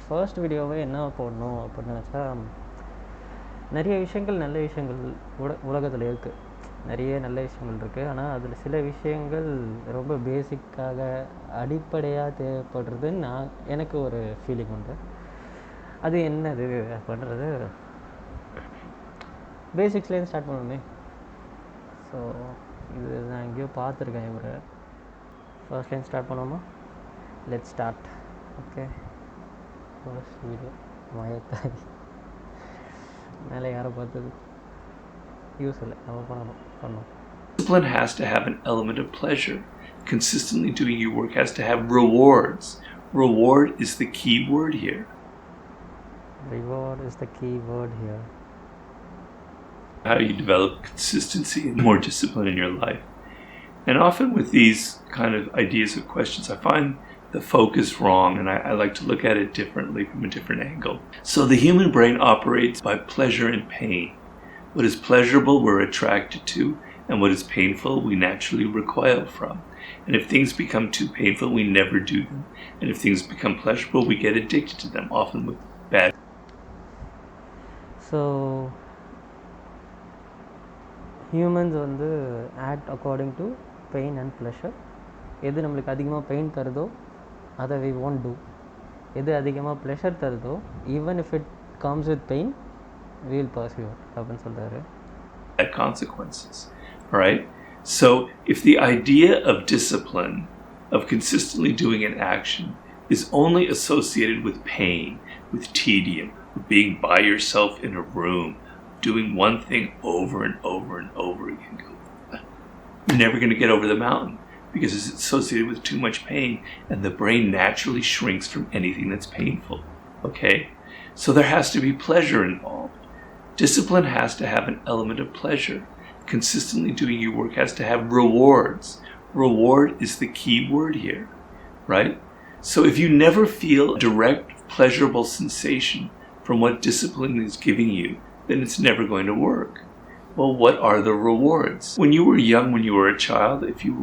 First வீடியோவே என்ன போடணும் அப்படின்னு நினச்சா, நிறைய விஷயங்கள் நல்ல விஷயங்கள் உலகத்தில் இருக்குது. நிறைய நல்ல விஷயங்கள் இருக்குது. ஆனால் அதில் சில விஷயங்கள் ரொம்ப பேசிக்காக அடிப்படையாக தேவைப்படுறதுன்னு எனக்கு ஒரு ஃபீலிங் உண்டு. அது என்னது அப்படின்றது பேசிக்ஸ்லேருந்து ஸ்டார்ட் பண்ணுவோமே. ஸோ இது நான் எங்கேயோ பார்த்துருக்கேன். இவர் ஃபர்ஸ்ட்லேருந்து ஸ்டார்ட் பண்ணுவோமா? Let's start. Okay, first video Muay Thai மேலே யாரை பார்த்தது யூஸ் இல்லை, நம்ம பண்ணோம். Discipline has to have an element of pleasure. Consistently doing your work has to have rewards. Reward is the key word here. Reward is the key word here. How you develop consistency and more discipline in your life. And often with these kind of ideas or questions, I find the focus wrong, and I like to look at it differently from a different angle. So the human brain operates by pleasure and pain. What is pleasurable we're attracted to, and what is painful we naturally recoil from. And if things become too painful, we never do them. And if things become pleasurable, we get addicted to them, often with bad. So humans வந்து act according to pain and pleasure. எது நம்மளுக்கு அதிகமாக pain தருதோ அதை we won't do. எது அதிகமாக pleasure தருதோ even if it comes with pain we will pursue it அப்படின்னு சொல்கிறாரு. Consequences, right? So if the idea of discipline, of consistently doing an action, is only associated with pain, with tedium, with being by yourself in a room, doing one thing over and over and over again, you're never going to get over the mountain because it's associated with too much pain, and the brain naturally shrinks from anything that's painful. Okay? So there has to be pleasure involved. Discipline has to have an element of pleasure. Consistently doing your work has to have rewards. Reward is the key word here, right? So if you never feel a direct, pleasurable sensation from what discipline is giving you, then it's never going to work. Well, what are the rewards? When you were young, when you were a child, if you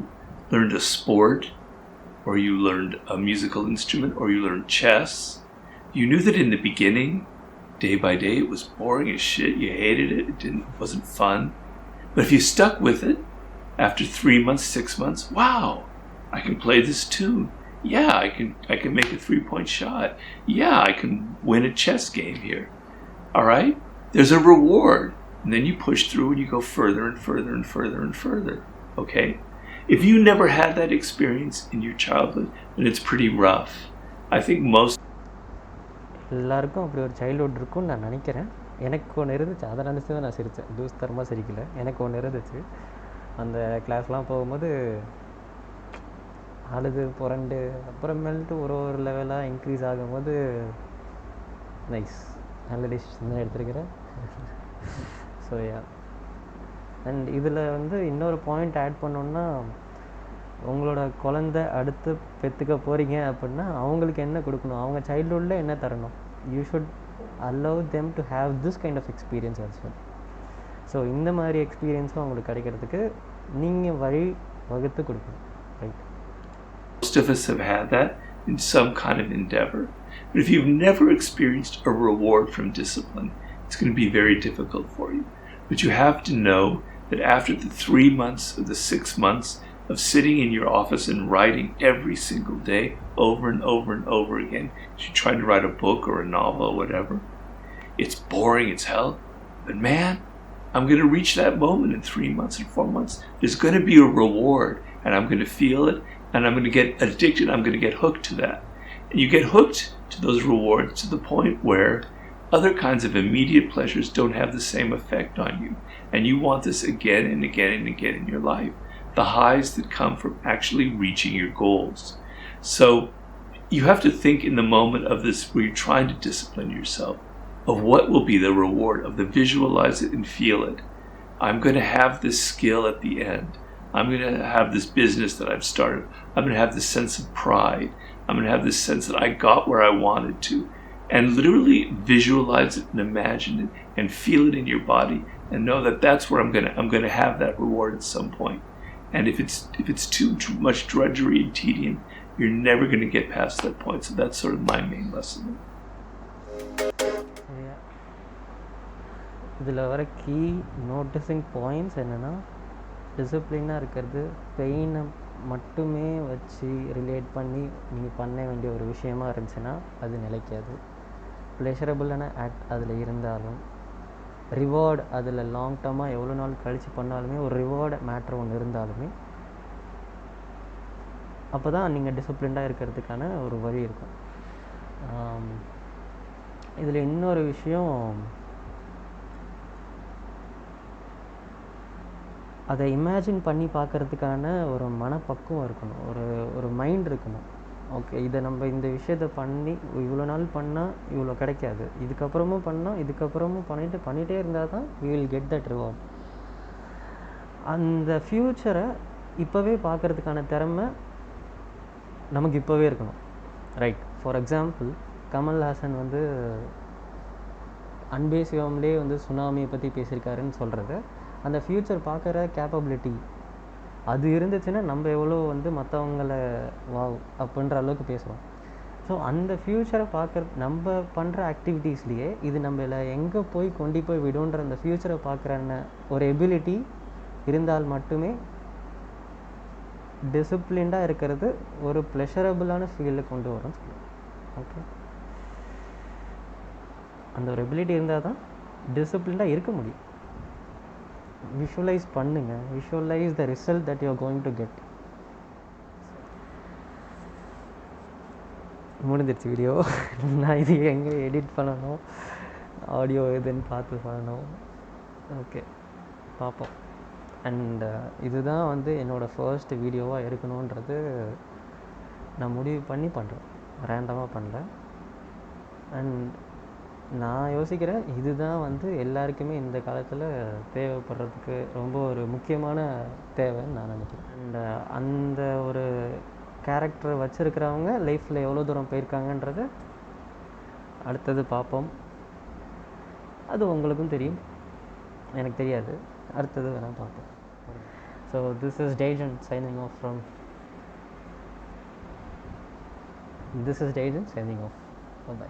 learned a sport, or you learned a musical instrument, or you learned chess, you knew that in the beginning, day by day, it was boring as shit. You hated it. It wasn't fun. But if you stuck with it, after 3 months, 6 months, wow, I can play this tune. Yeah, I can make a 3-point shot. Yeah, I can win a chess game here. All right? There's a reward. And then you push through and you go further and further and further and further. Okay? If you never had that experience in your childhood, then it's pretty rough. I think most எல்லாருக்கும் அப்படி ஒரு childhood இருக்கும்னு நான் நினைக்கிறேன். எனக்கு ஒன்று இருந்துச்சு, அதை நினச்சி தான் நான் சிரித்தேன். தூஸ்தரமாக சிரிக்கல. எனக்கு ஒன்று இருந்துச்சு. அந்த கிளாஸ்லாம் போகும்போது அழுது புரண்டு அப்புறமேல்ட்டு ஒரு லெவலாக இன்க்ரீஸ் ஆகும்போது நைஸ், நல்ல டிசிஷன் தான் எடுத்துருக்கிறேன். ஸோ யா, அண்ட் இதில் வந்து இன்னொரு பாயிண்ட் ஆட் பண்ணோன்னா, உங்களோட குழந்தை அடுத்து பெற்றுக்க போகிறீங்க அப்படின்னா அவங்களுக்கு என்ன கொடுக்கணும், அவங்க சைல்ட்ஹுட்டில் என்ன தரணும். You should allow them to have this kind of experience as well. So இந்த மாதிரி எக்ஸ்பீரியன்ஸும் அவங்களுக்கு கிடைக்கிறதுக்கு நீங்கள் வழி வகுத்து கொடுக்கணும், right? Most of us have had that in some kind of endeavor. But if you've never experienced a reward from discipline, it's going to be very difficult for you. But you have to know that after the 3 months or the 6 months of sitting in your office and writing every single day over and over and over again, you're trying to write a book or a novel or whatever, it's boring as hell. But man, I'm going to reach that moment in 3 months and 4 months. There's going to be a reward, and I'm going to feel it, and I'm going to get addicted. I'm going to get hooked to that. And you get hooked to those rewards to the point where other kinds of immediate pleasures don't have the same effect on you. And you want this again and again and again in your life. The highs that come from actually reaching your goals. So you have to think in the moment of this where you're trying to discipline yourself of what will be the reward, of the visualize it and feel it. I'm going to have this skill at the end. I'm going to have this business that I've started. I'm going to have this sense of pride. I'm going to have this sense that I got where I wanted to. And literally visualize it and imagine it and feel it in your body and know that that's where I'm going to have that reward at some point. And if it's too much drudgery and tedium, you're never going to get past that point. So that's sort of my main lesson. இதில் வர key noticing points என்னென்னா, டிசிப்ளினாக இருக்கிறது பெயினை மட்டுமே வச்சு relate பண்ணி நீங்கள் பண்ண வேண்டிய ஒரு விஷயமா இருந்துச்சுன்னா அது நிலைக்காது. ப்ளெஷரபுளான ஆக்ட் அதில் இருந்தாலும், ரிவார்டு அதில் லாங் டர்மாக எவ்வளோ நாள் கழித்து பண்ணாலுமே ஒரு ரிவார்டு மேட்ரு ஒன்று இருந்தாலுமே அப்போ தான் நீங்கள் டிசிப்ளின்டாக இருக்கிறதுக்கான ஒரு வழி இருக்கும். இதில் இன்னொரு விஷயம், அதை இமேஜின் பண்ணி பார்க்குறதுக்கான ஒரு மனப்பக்குவம் இருக்கணும், ஒரு மைண்ட் இருக்கணும். ஓகே, இதை நம்ம இந்த விஷயத்தை பண்ணி இவ்வளோ நாள் பண்ணால் இவ்வளோ கிடைக்காது, இதுக்கப்புறமும் பண்ணால் இதுக்கப்புறமும் பண்ணிகிட்டே இருந்தால் தான் we will get that reward. அந்த ஃப்யூச்சரை இப்போவே பார்க்குறதுக்கான திறமை நமக்கு இப்போவே இருக்கணும். ரைட், ஃபார் எக்ஸாம்பிள் கமல்ஹாசன் வந்து அன்பே சிவம்லே வந்து சுனாமியை பற்றி பேசியிருக்காருன்னு சொல்கிறது, அந்த ஃப்யூச்சர் பார்க்குற கேப்பபிலிட்டி அது இருந்துச்சுன்னா நம்ம எவ்வளோ வந்து மற்றவங்கள வாவ் அப்படின்ற அளவுக்கு பேசுகிறோம். ஸோ அந்த ஃப்யூச்சரை நம்ம பண்ணுற ஆக்டிவிட்டீஸ்லேயே இது நம்மள எங்கே கொண்டு போய் விடுன்ற அந்த ஃப்யூச்சரை பார்க்குற ஒரு எபிலிட்டி இருந்தால் மட்டுமே டிசிப்ளின்டாக இருக்கிறது ஒரு ப்ளெஷரபுளான ஃபீல்டில் கொண்டு வரும்னு சொல்லுவோம். ஓகே, அந்த ஒரு எபிலிட்டி இருந்தால் தான் டிசிப்ளின்டாக இருக்க முடியும். விஷுவலைஸ் பண்ணுங்கள், visualise the result that you are going to get. முடிஞ்சிருச்சு வீடியோ. நான் இது எங்கே எடிட் பண்ணணும், ஆடியோ எதுன்னு பார்த்து பண்ணணும். ஓகே, பார்ப்போம். அண்ட் இதுதான் வந்து என்னோடய ஃபர்ஸ்ட் வீடியோவாக இருக்கணுன்றது நான் முடிவு பண்ணி பண்ணுறேன், ரேண்டமாக பண்ணல. அண்ட் நான் யோசிக்கிறேன் இதுதான் வந்து எல்லாருக்குமே இந்த காலத்தில் தேவைப்படுறதுக்கு ரொம்ப ஒரு முக்கியமான தேவைன்னு நான் நினைக்கிறேன். அண்ட் அந்த ஒரு கேரக்டர் வச்சுருக்கிறவங்க லைஃப்பில் எவ்வளோ தூரம் போயிருக்காங்கன்றது அடுத்தது பார்ப்போம். அது உங்களுக்கும் தெரியும், எனக்கு தெரியாது, அடுத்தது வேணால் பார்ப்போம். So this is Daijon signing off from Bye-bye.